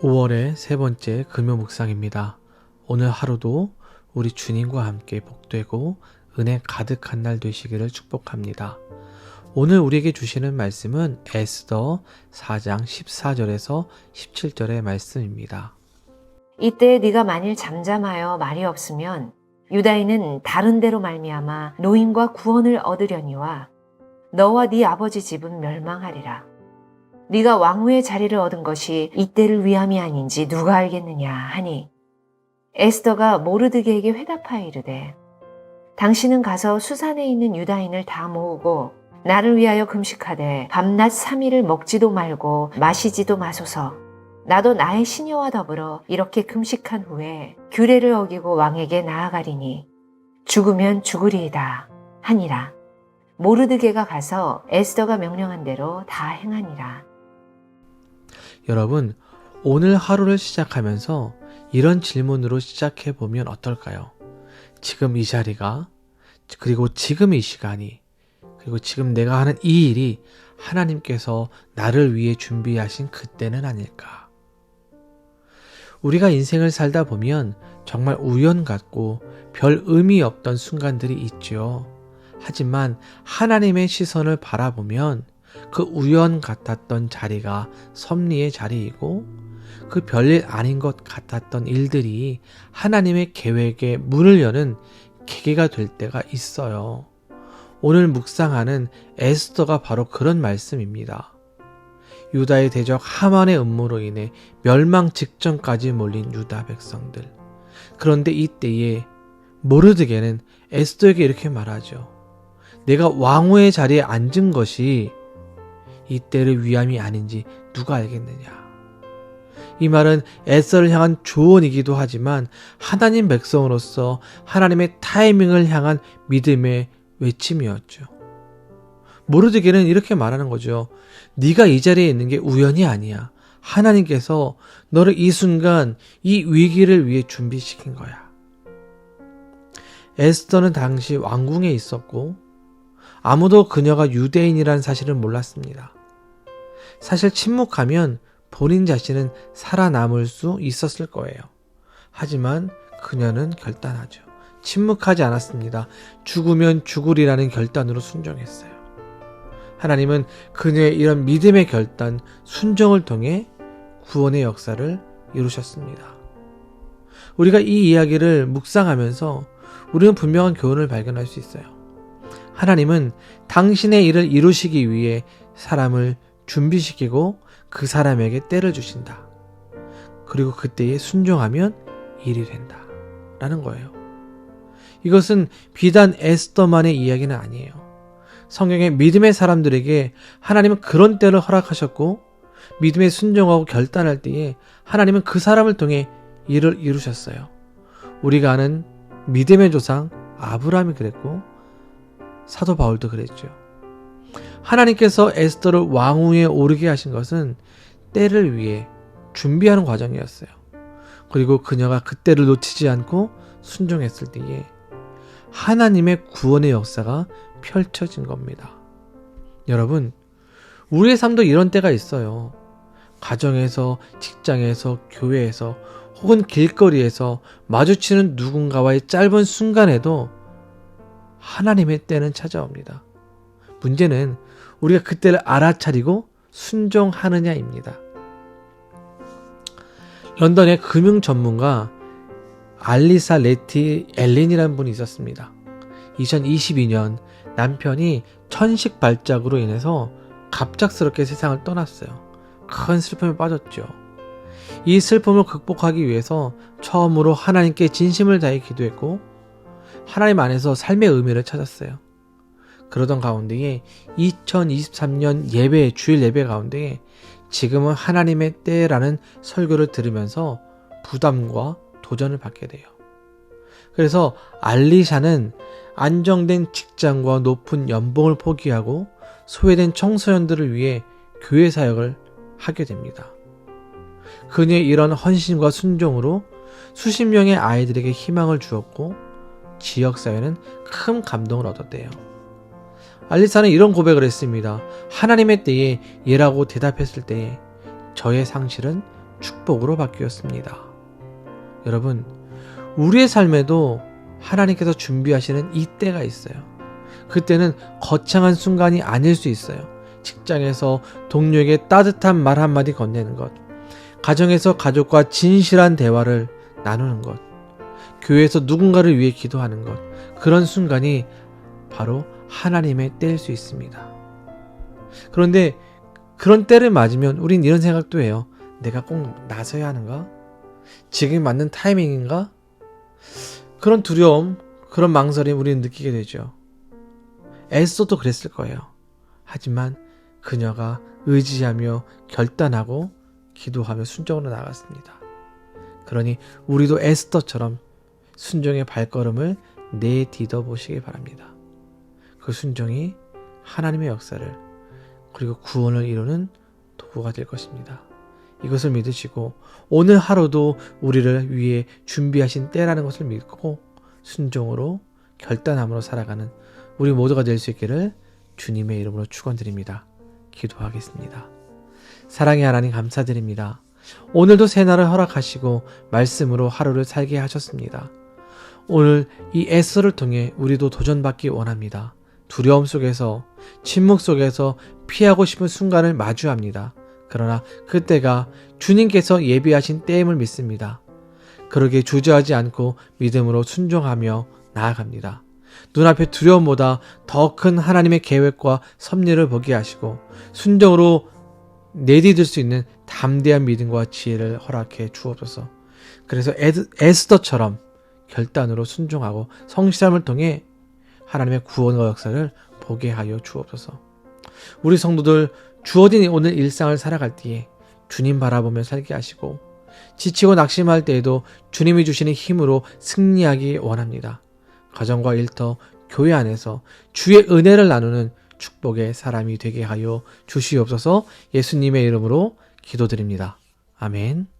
5월의 세 번째 금요 묵상입니다. 오늘 하루도 우리 주님과 함께 복되고 은혜 가득한 날 되시기를 축복합니다. 오늘 우리에게 주시는 말씀은 에스더 4장 14절에서 17절의 말씀입니다. 이때 네가 만일 잠잠하여 말이 없으면 유다인은 다른 데로 말미암아 노임과 구원을 얻으려니와 너와 네 아버지 집은 멸망하리라. 네가 왕후의 자리를 얻은 것이 이때를 위함이 아닌지 누가 알겠느냐 하니 에스더가 모르드게에게 회답하여 이르되 당신은 가서 수산에 있는 유다인을 다 모으고 나를 위하여 금식하되 밤낮 3일을 먹지도 말고 마시지도 마소서. 나도 나의 시녀와 더불어 이렇게 금식한 후에 규례를 어기고 왕에게 나아가리니 죽으면 죽으리이다 하니라. 모르드게가 가서 에스더가 명령한 대로 다 행하니라. 여러분, 오늘 하루를 시작하면서 이런 질문으로 시작해 보면 어떨까요? 지금 이 자리가, 그리고 지금 이 시간이, 그리고 지금 내가 하는 이 일이 하나님께서 나를 위해 준비하신 그때는 아닐까? 우리가 인생을 살다 보면 정말 우연 같고 별 의미 없던 순간들이 있죠. 하지만 하나님의 시선을 바라보면 그 우연 같았던 자리가 섭리의 자리이고 그 별일 아닌 것 같았던 일들이 하나님의 계획에 문을 여는 계기가 될 때가 있어요. 오늘 묵상하는 에스더가 바로 그런 말씀입니다. 유다의 대적 하만의 음모로 인해 멸망 직전까지 몰린 유다 백성들. 그런데 이때에 모르드게는 에스더에게 이렇게 말하죠. 내가 왕후의 자리에 앉은 것이 이때를 위함이 아닌지 누가 알겠느냐. 이 말은 에스더를 향한 조언이기도 하지만 하나님 백성으로서 하나님의 타이밍을 향한 믿음의 외침이었죠. 모르드게는 이렇게 말하는 거죠. 네가 이 자리에 있는 게 우연이 아니야. 하나님께서 너를 이 순간 이 위기를 위해 준비시킨 거야. 에스더는 당시 왕궁에 있었고 아무도 그녀가 유대인이라는 사실을 몰랐습니다. 사실 침묵하면 본인 자신은 살아남을 수 있었을 거예요. 하지만 그녀는 결단하죠. 침묵하지 않았습니다. 죽으면 죽으리라는 결단으로 순종했어요. 하나님은 그녀의 이런 믿음의 결단, 순종을 통해 구원의 역사를 이루셨습니다. 우리가 이 이야기를 묵상하면서 우리는 분명한 교훈을 발견할 수 있어요. 하나님은 당신의 일을 이루시기 위해 사람을 준비시키고 그 사람에게 때를 주신다. 그리고 그때에 순종하면 일이 된다. 라는 거예요. 이것은 비단 에스더만의 이야기는 아니에요. 성경의 믿음의 사람들에게 하나님은 그런 때를 허락하셨고 믿음에 순종하고 결단할 때에 하나님은 그 사람을 통해 일을 이루셨어요. 우리가 아는 믿음의 조상 아브라함이 그랬고 사도 바울도 그랬죠. 하나님께서 에스더를 왕후에 오르게 하신 것은 때를 위해 준비하는 과정이었어요. 그리고 그녀가 그때를 놓치지 않고 순종했을 때에 하나님의 구원의 역사가 펼쳐진 겁니다. 여러분, 우리의 삶도 이런 때가 있어요. 가정에서, 직장에서, 교회에서, 혹은 길거리에서 마주치는 누군가와의 짧은 순간에도 하나님의 때는 찾아옵니다. 문제는 우리가 그때를 알아차리고 순종하느냐입니다. 런던의 금융 전문가 알리사 레티 엘린이라는 분이 있었습니다. 2022년 남편이 천식 발작으로 인해서 갑작스럽게 세상을 떠났어요. 큰 슬픔에 빠졌죠. 이 슬픔을 극복하기 위해서 처음으로 하나님께 진심을 다해 기도했고 하나님 안에서 삶의 의미를 찾았어요. 그러던 가운데에 2023년 예배, 주일 예배 가운데에 지금은 하나님의 때라는 설교를 들으면서 부담과 도전을 받게 돼요. 그래서 알리샤는 안정된 직장과 높은 연봉을 포기하고 소외된 청소년들을 위해 교회 사역을 하게 됩니다. 그녀의 이런 헌신과 순종으로 수십 명의 아이들에게 희망을 주었고 지역사회는 큰 감동을 얻었대요. 알리사는 이런 고백을 했습니다. 하나님의 때에 예라고 대답했을 때에 저의 상실은 축복으로 바뀌었습니다. 여러분, 우리의 삶에도 하나님께서 준비하시는 이때가 있어요. 그때는 거창한 순간이 아닐 수 있어요. 직장에서 동료에게 따뜻한 말 한마디 건네는 것, 가정에서 가족과 진실한 대화를 나누는 것, 교회에서 누군가를 위해 기도하는 것, 그런 순간이 바로 하나님의 때일 수 있습니다. 그런데 그런 때를 맞으면 우린 이런 생각도 해요. 내가 꼭 나서야 하는가? 지금 맞는 타이밍인가? 그런 두려움, 그런 망설임 우리는 느끼게 되죠. 에스더도 그랬을 거예요. 하지만 그녀가 의지하며 결단하고 기도하며 순종으로 나갔습니다. 그러니 우리도 에스더처럼 순종의 발걸음을 내딛어 보시기 바랍니다. 그 순종이 하나님의 역사를 그리고 구원을 이루는 도구가 될 것입니다. 이것을 믿으시고 오늘 하루도 우리를 위해 준비하신 때라는 것을 믿고 순종으로 결단함으로 살아가는 우리 모두가 될 수 있기를 주님의 이름으로 축원드립니다. 기도하겠습니다. 사랑의 하나님 감사드립니다. 오늘도 새날을 허락하시고 말씀으로 하루를 살게 하셨습니다. 오늘 이 에스더를 통해 우리도 도전받기 원합니다. 두려움 속에서, 침묵 속에서 피하고 싶은 순간을 마주합니다. 그러나 그때가 주님께서 예비하신 때임을 믿습니다. 그러기에 주저하지 않고 믿음으로 순종하며 나아갑니다. 눈앞의 두려움보다 더 큰 하나님의 계획과 섭리를 보게 하시고 순종으로 내디딜 수 있는 담대한 믿음과 지혜를 허락해 주옵소서. 그래서 에스더처럼 결단으로 순종하고 성실함을 통해 하나님의 구원과 역사를 보게 하여 주옵소서. 우리 성도들 주어진 오늘 일상을 살아갈 때에 주님 바라보며 살게 하시고 지치고 낙심할 때에도 주님이 주시는 힘으로 승리하기 원합니다. 가정과 일터, 교회 안에서 주의 은혜를 나누는 축복의 사람이 되게 하여 주시옵소서. 예수님의 이름으로 기도드립니다. 아멘.